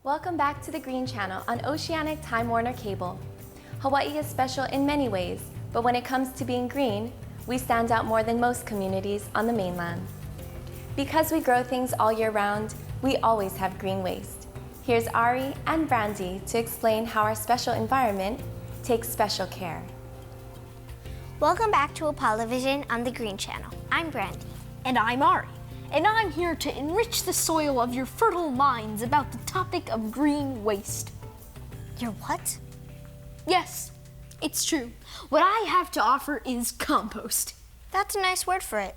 Welcome back to the Green Channel on Oceanic Time Warner Cable. Hawaii is special in many ways, but when it comes to being green, we stand out more than most communities on the mainland. Because we grow things all year round, we always have green waste. Here's Ari and Brandi to explain how our special environment takes special care. Welcome back to Apollo Vision on the Green Channel. I'm Brandi. And I'm Ari. And I'm here to enrich the soil of your fertile minds about the topic of green waste. Your what? Yes, it's true. What I have to offer is compost. That's a nice word for it.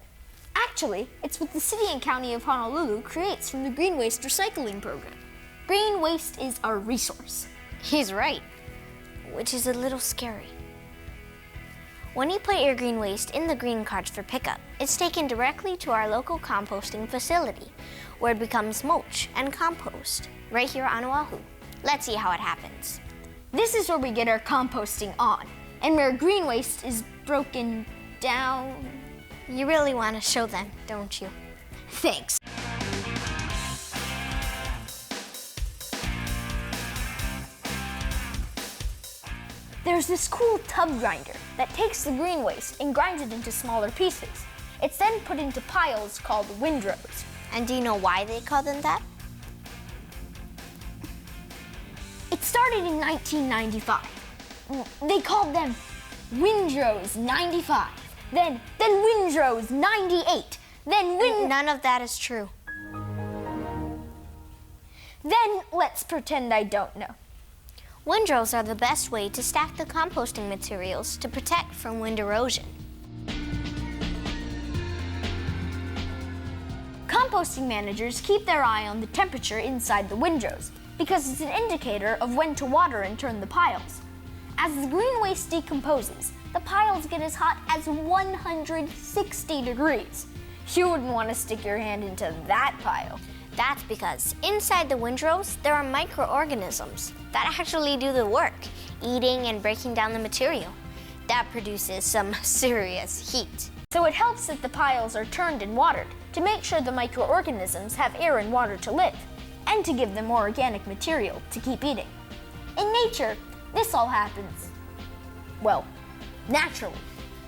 Actually, it's what the city and county of Honolulu creates from the Green Waste Recycling Program. Green waste is our resource. He's right, which is a little scary. When you put your green waste in the green carts for pickup, it's taken directly to our local composting facility, where it becomes mulch and compost, right here on Oahu. Let's see how it happens. This is where we get our composting on, and where green waste is broken down. You really want to show them, don't you? Thanks. There's this cool tub grinder that takes the green waste and grinds it into smaller pieces. It's then put into piles called windrows. And do you know why they call them that? It started in 1995. They called them windrows 95, then windrows 98, None of that is true. Then let's pretend I don't know. Windrows are the best way to stack the composting materials to protect from wind erosion. Composting managers keep their eye on the temperature inside the windrows because it's an indicator of when to water and turn the piles. As the green waste decomposes, the piles get as hot as 160 degrees. You wouldn't want to stick your hand into that pile. That's because inside the windrows, there are microorganisms that actually do the work, eating and breaking down the material. That produces some serious heat. So it helps that the piles are turned and watered to make sure the microorganisms have air and water to live, and to give them more organic material to keep eating. In nature, this all happens, well, naturally.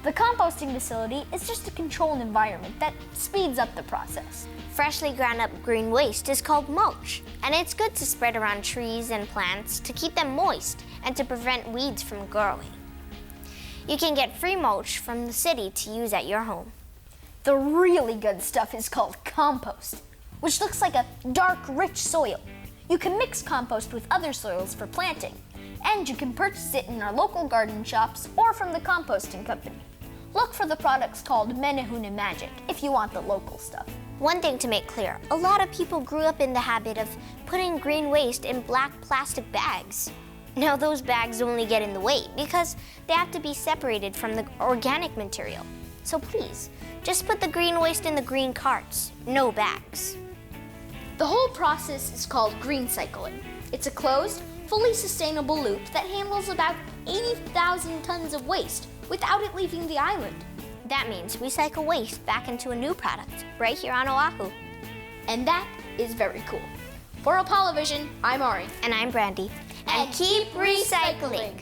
The composting facility is just a controlled environment that speeds up the process. Freshly ground up green waste is called mulch, and it's good to spread around trees and plants to keep them moist and to prevent weeds from growing. You can get free mulch from the city to use at your home. The really good stuff is called compost, which looks like a dark, rich soil. You can mix compost with other soils for planting, and you can purchase it in our local garden shops or from the composting company. Look for the products called Menehune Magic if you want the local stuff. One thing to make clear, a lot of people grew up in the habit of putting green waste in black plastic bags. Now those bags only get in the way because they have to be separated from the organic material. So please, just put the green waste in the green carts, no bags. The whole process is called green cycling. It's a closed, fully sustainable loop that handles about 80,000 tons of waste without it leaving the island. That means we cycle waste back into a new product right here on Oahu. And that is very cool. For Apollo Vision, I'm Ari. And I'm Brandi. And keep recycling.